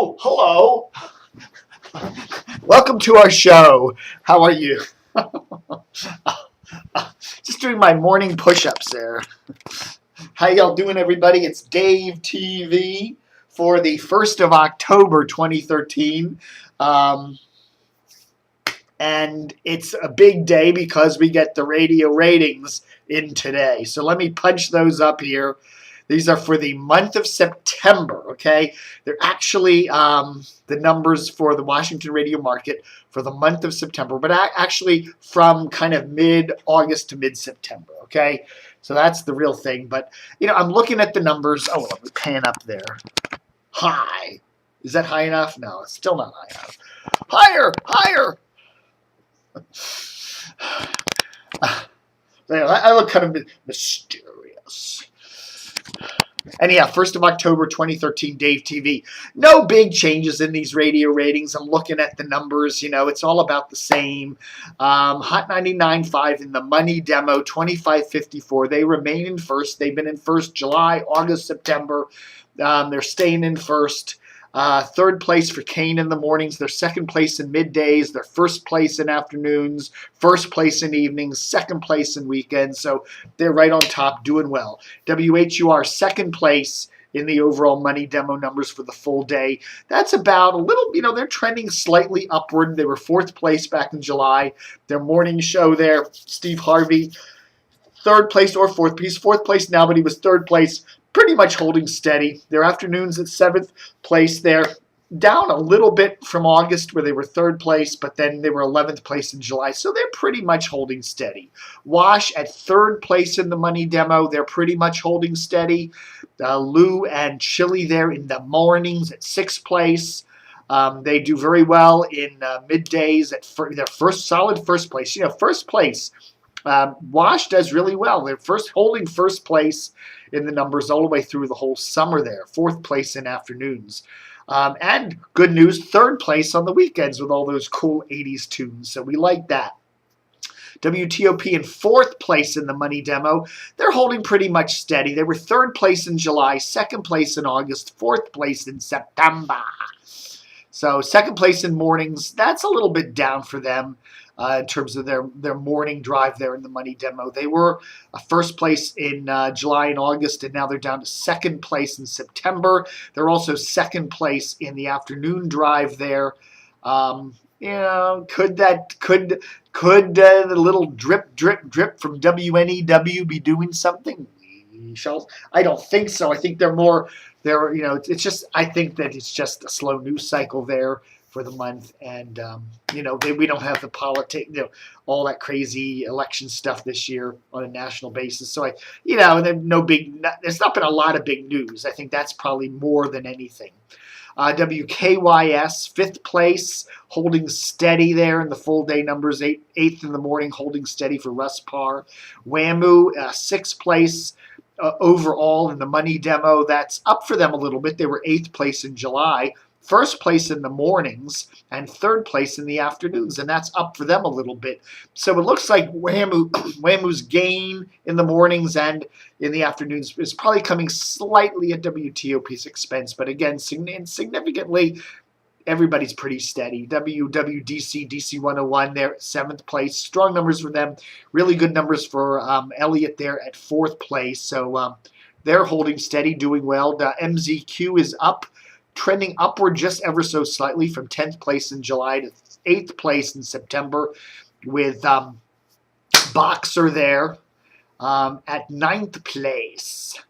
Oh, hello. Welcome to our show. How are you? Just doing my morning push-ups there. How y'all doing, everybody? It's Dave TV for the 1st of October, 2013. And it's a big day because we get the radio ratings in today. So let me punch those up here. These are for the month of September, okay? They're actually the numbers for the Washington radio market for the month of September, but actually from kind of mid-August to mid-September, okay? So that's the real thing. But, you know, I'm looking at the numbers. Oh, let me pan up there. High. Is that high enough? No, it's still not high enough. Higher, higher. I look kind of mysterious. Anyhow, 1st of October, 2013, Dave TV. No big changes in these radio ratings. I'm looking at the numbers. You know, it's all about the same. Hot 99.5 in the money demo, 25.54. They remain in first. They've been in first July, August, September. They're staying in first. Third place for Kane in the mornings. They're second place in middays. They're first place in afternoons. First place in evenings. Second place in weekends. So they're right on top, doing well. WHUR second place in the overall money demo numbers for the full day. That's about a little, you know, they're trending slightly upward. They were fourth place back in July. Their morning show there, Steve Harvey, third place or fourth. He's fourth place now, but he was third place, pretty much holding steady. Their afternoons at seventh place. They're down a little bit from August where they were third place, but then they were 11th place in July. So they're pretty much holding steady. Wash at third place in the money demo. They're pretty much holding steady. Lou and Chili there in the mornings at sixth place. They do very well in middays at their solid first place. You know, first place. Wash does really well. They're holding first place in the numbers all the way through the whole summer there. Fourth place in afternoons. And good news, third place on the weekends with all those cool 80s tunes. So we like that. WTOP in fourth place in the money demo. They're holding pretty much steady. They were third place in July, second place in August, fourth place in September. So second place in mornings, that's a little bit down for them. In terms of their morning drive there in the money demo. They were first place in July and August, and now they're down to second place in September. They're also second place in the afternoon drive there. You know, could the little drip from WNEW be doing something? I don't think so. I think you know, it's just, I think that it's just a slow news cycle there for the month, and you know, we don't have the politics, you know, all that crazy election stuff this year on a national basis. So you know, there's not been a lot of big news. I think that's probably more than anything. WKYS fifth place, holding steady there in the full day numbers. Eighth in the morning, holding steady for Russ Parr. WAMU sixth place. Overall in the money demo, that's up for them a little bit. They were eighth place in July, first place in the mornings, and third place in the afternoons, and that's up for them a little bit. So it looks like WAMU's gain in the mornings and in the afternoons is probably coming slightly at WTOP's expense, but again, significantly, everybody's pretty steady. WWDC, DC 101, they're seventh place. Strong numbers for them. Really good numbers for Elliott there at fourth place. So they're holding steady, doing well. The MZQ is up, trending upward just ever so slightly from 10th place in July to 8th place in September, with Boxer there at 9th place.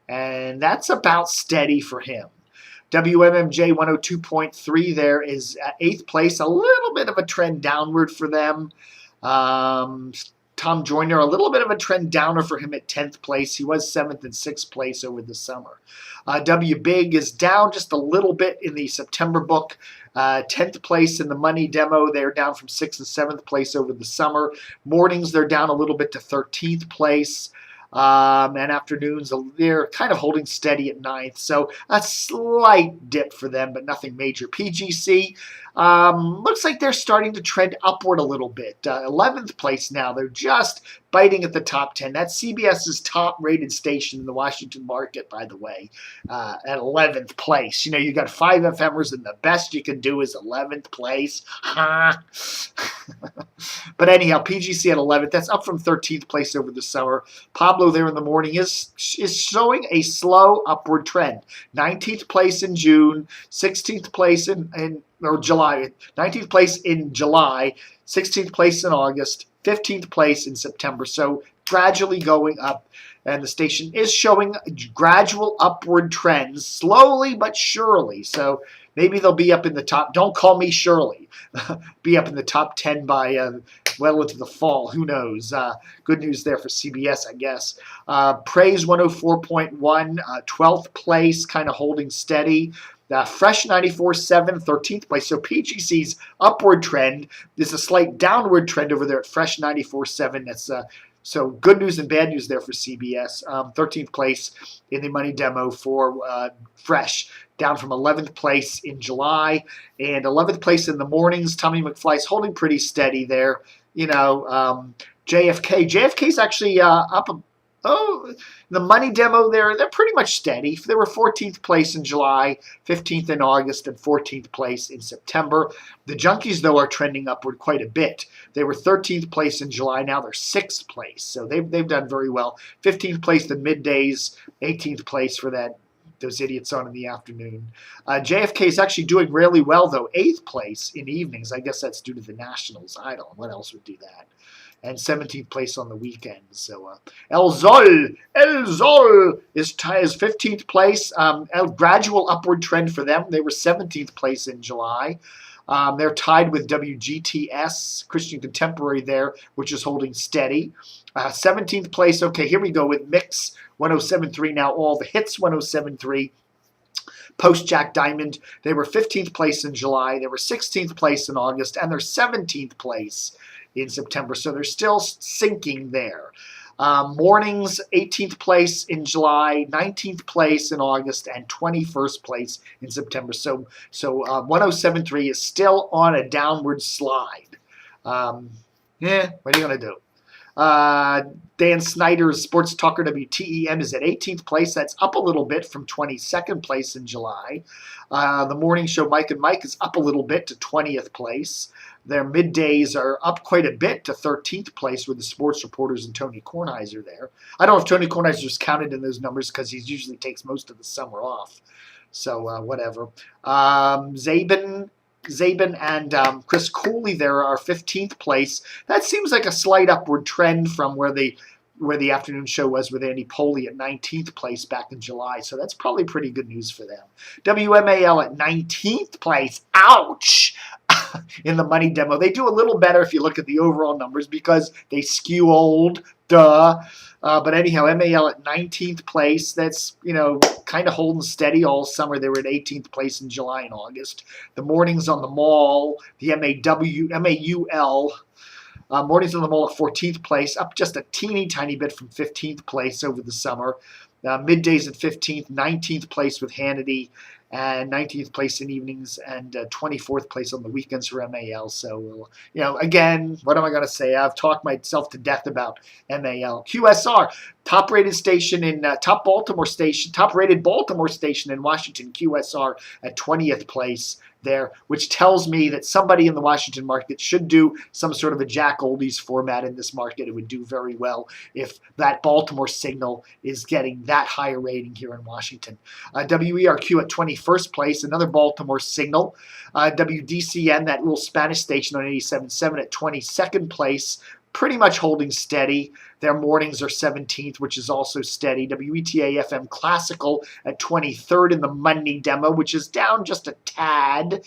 And that's about steady for him. WMMJ 102.3 there is at 8th place. A little bit of a trend downward for them. Tom Joyner, a little bit of a trend downer for him at 10th place. He was 7th and 6th place over the summer. WBig is down just a little bit in the September book. 10th place in the money demo. They're down from 6th and 7th place over the summer. Mornings, they're down a little bit to 13th place. And afternoons, they're kind of holding steady at 9th. So a slight dip for them, but nothing major. PGC, Looks like they're starting to trend upward a little bit. 11th place now. They're just biting at the top 10. That's CBS's top-rated station in the Washington market, by the way, at 11th place. You know, you got 5 FMers, and the best you can do is 11th place. But anyhow, PGC at 11th. That's up from 13th place over the summer. Pablo there in the morning is showing a slow upward trend. 19th place in June, 16th place in July, 19th place in July, 16th place in August, 15th place in September. So gradually going up, and the station is showing gradual upward trends, slowly but surely. So maybe they'll be up in the top. Don't call me Shirley. Be up in the top 10 by well into the fall. Who knows? Good news there for CBS, I guess. Praise 104.1, 12th place, kind of holding steady. Fresh 94.7, 13th place. So PGC's upward trend is a slight downward trend over there at Fresh 94.7. That's so good news and bad news there for CBS. 13th place in the money demo for Fresh, down from 11th place in July, and 11th place in the mornings. Tommy McFly's holding pretty steady there. You know, JFK's actually up. The money demo there, they're pretty much steady. They were 14th place in July, 15th in August, and 14th place in September. The junkies, though, are trending upward quite a bit. They were 13th place in July. Now they're 6th place. So they've done very well. 15th place the middays, 18th place for those idiots on in the afternoon. JFK is actually doing really well, though. 8th place in evenings. I guess that's due to the Nationals. I don't know what else would do that. And 17th place on the weekends. So El Zol is 15th place. A gradual upward trend for them. They were 17th place in July. They're tied with WGTS, Christian Contemporary there, which is holding steady. 17th place, okay, here we go with Mix 107.3 now, all the hits 107.3. Post Jack Diamond, they were 15th place in July, they were 16th place in August, and they're 17th place in September, so they're still sinking there. Mornings, 18th place in July, 19th place in August, and 21st place in September. So 107.3 is still on a downward slide. What are you going to do? Dan Snyder's Sports Talker WTEM is at 18th place. That's up a little bit from 22nd place in July. The morning show Mike and Mike is up a little bit to 20th place. Their middays are up quite a bit to 13th place with the sports reporters and Tony Kornheiser there. I don't know if Tony Kornheiser is counted in those numbers because he usually takes most of the summer off. So whatever. Zabin and Chris Cooley there are 15th place. That seems like a slight upward trend from where the afternoon show was with Andy Poley at 19th place back in July. So that's probably pretty good news for them. WMAL at 19th place. Ouch! In the money demo. They do a little better if you look at the overall numbers because they skew old. Duh. But anyhow, MAL at 19th place. That's, kind of holding steady all summer. They were at 18th place in July and August. The mornings on the mall, the MAUL, mornings on the mall at 14th place, up just a teeny tiny bit from 15th place over the summer. Middays at 15th, 19th place with Hannity, and 19th place in evenings, and 24th place on the weekends for MAL. So, again, what am I going to say? I've talked myself to death about MAL. QSR, top-rated station in top-rated Baltimore station in Washington, QSR at 20th place there, which tells me that somebody in the Washington market should do some sort of a Jack Oldies format in this market. It would do very well if that Baltimore signal is getting that higher rating here in Washington. WERQ at 21st place, another Baltimore signal. WDCN, that little Spanish station on 87.7 at 22nd place, pretty much holding steady. Their mornings are 17th, which is also steady. WETA FM Classical at 23rd in the Monday demo, which is down just a tad.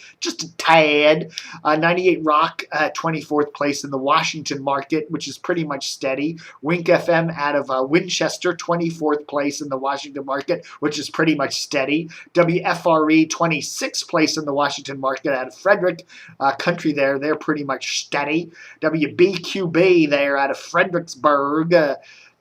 98 Rock at 24th place in the Washington market, which is pretty much steady. Wink FM out of Winchester, 24th place in the Washington market, which is pretty much steady. WFRE, 26th place in the Washington market out of Frederick Country there. They're pretty much steady. WBQB there out of Fredericksburg,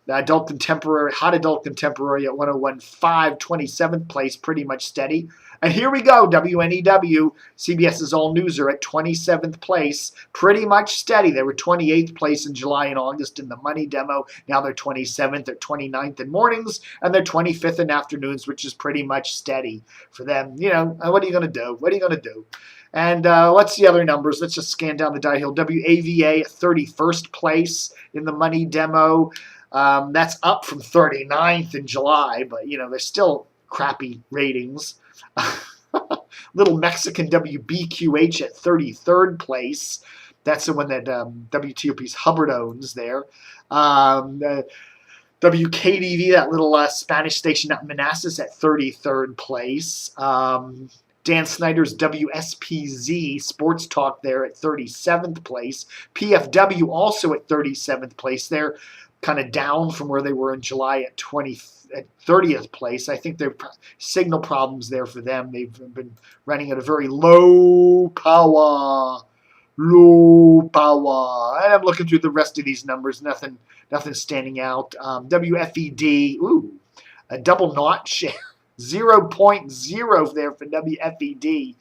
Adult contemporary, hot adult contemporary at 101.5, 27th place, pretty much steady. And here we go, WNEW, CBS's All Newser at 27th place, pretty much steady. They were 28th place in July and August in the money demo. Now they're 27th, they're 29th in mornings, and they're 25th in afternoons, which is pretty much steady for them. You know, what are you going to do? What are you going to do? And what's the other numbers? Let's just scan down the die hill. WAVA at 31st place in the money demo. That's up from 39th in July, but, you know, they're still crappy ratings. Little Mexican WBQH at 33rd place. That's the one that WTOP's Hubbard owns there. WKDV, that little Spanish station out in Manassas, at 33rd place. Dan Snyder's WSPZ Sports Talk there at 37th place. PFW also at 37th place. They're kind of down from where they were in July at 30th place. I think there are signal problems there for them. They've been running at a very low power. And I'm looking through the rest of these numbers. Nothing standing out. WFED, a double notch, 0.0 there for WFED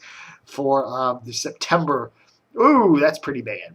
for the September. That's pretty bad.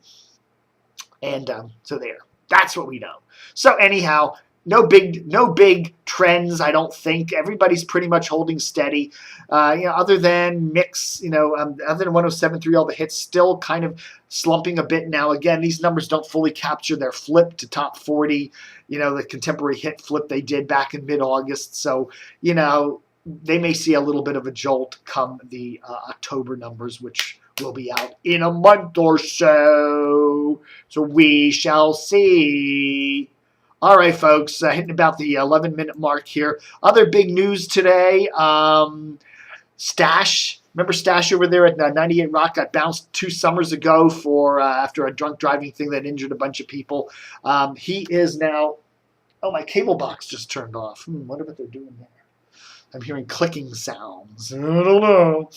And so there. That's what we know. So anyhow, no big trends, I don't think. Everybody's pretty much holding steady. Other than mix, other than 107.3, all the hits still kind of slumping a bit now. Again, these numbers don't fully capture their flip to top 40. The contemporary hit flip they did back in mid-August. So, they may see a little bit of a jolt come the October numbers, which will be out in a month or so. So we shall see. All right, folks, hitting about the 11-minute mark here. Other big news today, Stash. Remember Stash over there at 98 Rock got bounced 2 summers ago for after a drunk driving thing that injured a bunch of people. He is now, my cable box just turned off. Wonder what they're doing there. I'm hearing clicking sounds. I don't know.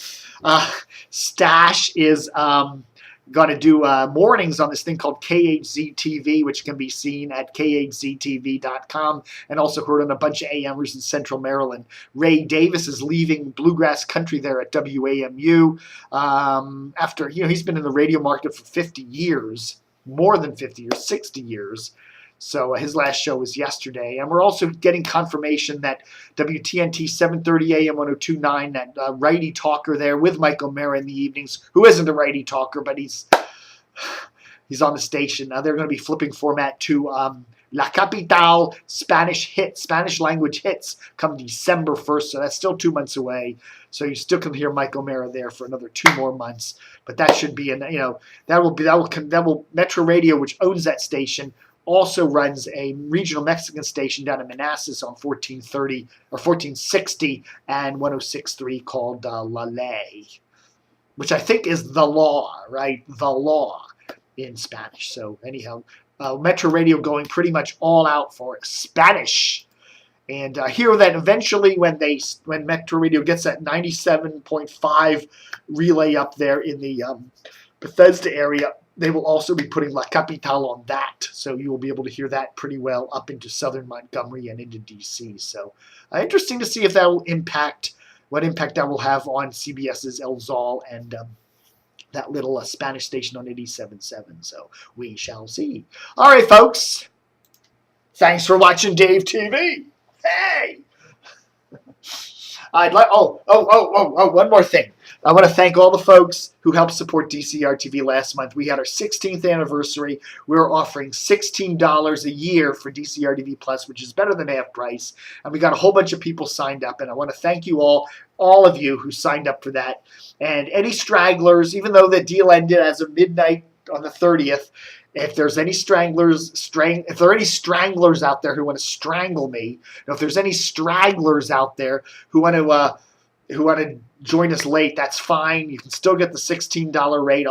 Stash is going to do mornings on this thing called KHZ-TV, which can be seen at khztv.com and also heard on a bunch of AMers in Central Maryland. Ray Davis is leaving bluegrass country there at WAMU after, he's been in the radio market for 50 years, more than 50 years, 60 years. So his last show was yesterday. And we're also getting confirmation that WTNT 7:30 a.m. 102.9, that righty talker there with Mike O'Mara in the evenings, who isn't a righty talker, but he's on the station. They're going to be flipping format to La Capital Spanish language hits come December 1st. So that's still 2 months away. So you still can hear Mike O'Mara there for another 2 more months. But that should be, that will Metro Radio, which owns that station, also runs a regional Mexican station down in Manassas on 1430 or 1460 and 106.3 called La Ley, which I think is the law, right? The law in Spanish. So anyhow, Metro Radio going pretty much all out for Spanish. And hear that eventually when Metro Radio gets that 97.5 relay up there in the Bethesda area, they will also be putting La Capital on that. So you will be able to hear that pretty well up into southern Montgomery and into D.C. So interesting to see if that will what impact that will have on CBS's El Zal and that little Spanish station on 87.7. So we shall see. All right, folks. Thanks for watching Dave TV. Hey! I'd like, one more thing. I want to thank all the folks who helped support DCR TV last month. We had our 16th anniversary. We were offering $16 a year for DCR TV Plus, which is better than half price. And we got a whole bunch of people signed up. And I want to thank you all of you who signed up for that. And any stragglers, even though the deal ended as of midnight on the 30th, if there's any if there are any stranglers out there who want to strangle me, if there's any stragglers out there who want to join us late, that's fine. You can still get the $16 rate.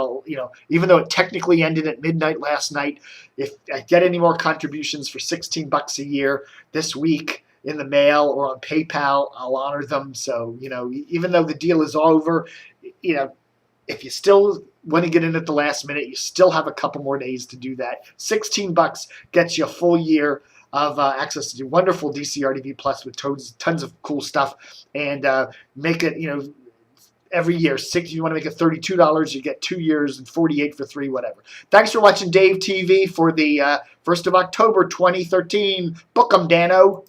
Even though it technically ended at midnight last night, if I get any more contributions for $16 a year this week in the mail or on PayPal, I'll honor them. So, even though the deal is over, if you still want to get in at the last minute, you still have a couple more days to do that. $16 gets you a full year of access to wonderful DCR TV Plus with tons of cool stuff, and make it, every year. If you want to make it $32, you get 2 years, and $48 for 3, whatever. Thanks for watching Dave TV for the 1st of October 2013. Book 'em, Dano.